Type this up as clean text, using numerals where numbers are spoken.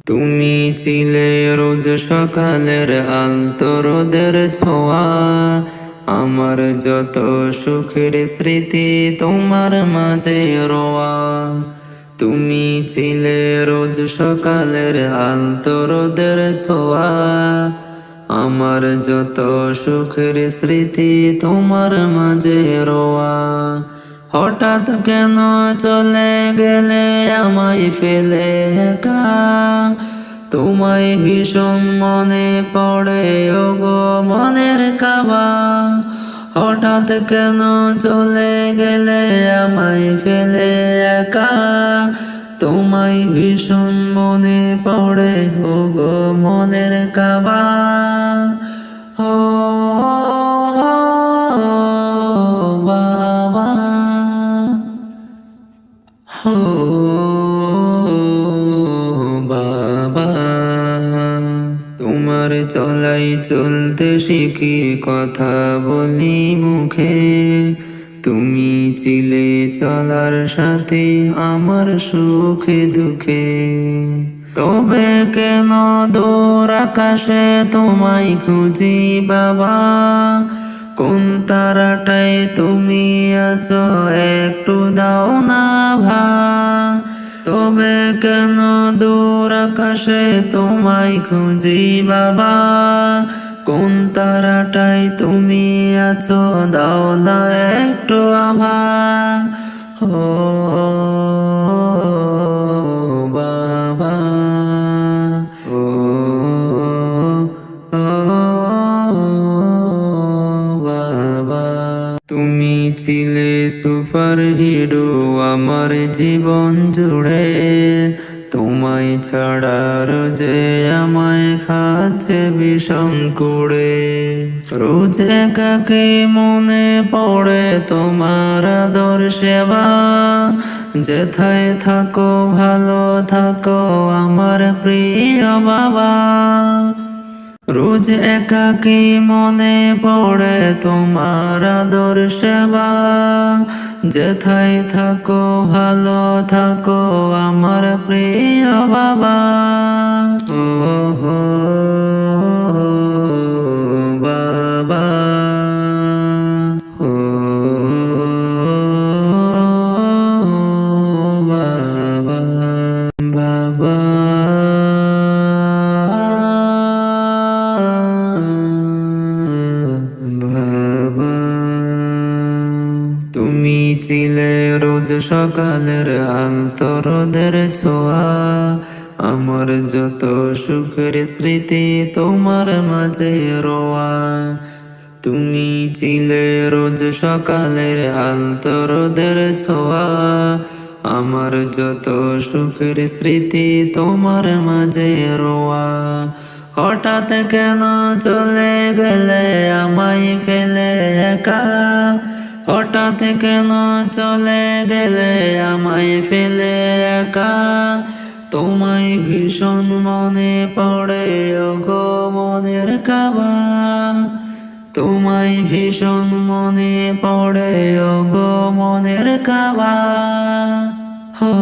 তুমি ছিলে রোজ সকালের আলতো রোদের ছোঁয়া, আমার যত সুখের স্মৃতি তোমার মাঝে রোয়া। তুমি ছিলে রোজ সকালের আলতো রোদের ছোঁয়া, আমার যত সুখের স্মৃতি তোমার মাঝে রোয়া। হঠাৎ কেন চলে গেলে আমায় ফেলে একা, তোমায় ভীষণ মনে পড়ে ওগো মনের কাবা। হঠাৎ কেন চলে গেলে আমায় ফেলে একা, তোমায় ভীষণ মনে পড়ে ওগো মনের কাবা। ও বাবা, ও বাবা, তোমার চলাই চলতে শিখি কথা বলি মুখে, তুমি ছিলে চলার সাথে আমার সুখে দুঃখে। তবে কেন দূর আকাশে তোমায় খুঁজি বাবা, কোন তারাটায় তুমি আছো একটু দাও না ভা। তবে কেন দূর আকাশে তোমায় খুঁজি বাবা, কোন তারাটায় তুমি আছো দাও না একটু আভা। ও বাবা, ও বাবা, তুমি ছিলে সুপার হিরো আমার জীবন জুড়ে, তোমায় ছাড়া রোজে আমায় খাচ্ছে বিষম কুড়ে। রোজ একাকে মনে পড়ে তোমার আদর সেবা, যেথায় থাকো ভালো থাকো আমার প্রিয় বাবা। রোজ একাকি মনে পড়ে তোমার আদর সেবা, যেথায় থাকো ভালো থাকো আমার প্রিয় বাবা। ও বাবা, ও বাবা, বাবা, বাবা। তুমি ছিলে রোজ সকালের আলতো রোদের ছোঁয়া, আমার যত সুখের স্মৃতি তোমার মাঝে রোয়া। তুমি ছিলে রোজ সকালের আলতো রোদের ছোঁয়া, আমার যত সুখের স্মৃতি তোমার মাঝে রোয়া। হঠাৎ কেন চলে গেলে আমায় ফেলে একা, হঠাৎ কেন চলে গেলে আমায় ফেলে একা, তোমায় ভীষণ মনে পড়ে ওগো মনের কাবা। তোমায় ভীষণ মনে পড়ে ওগো মনের কাবা। ও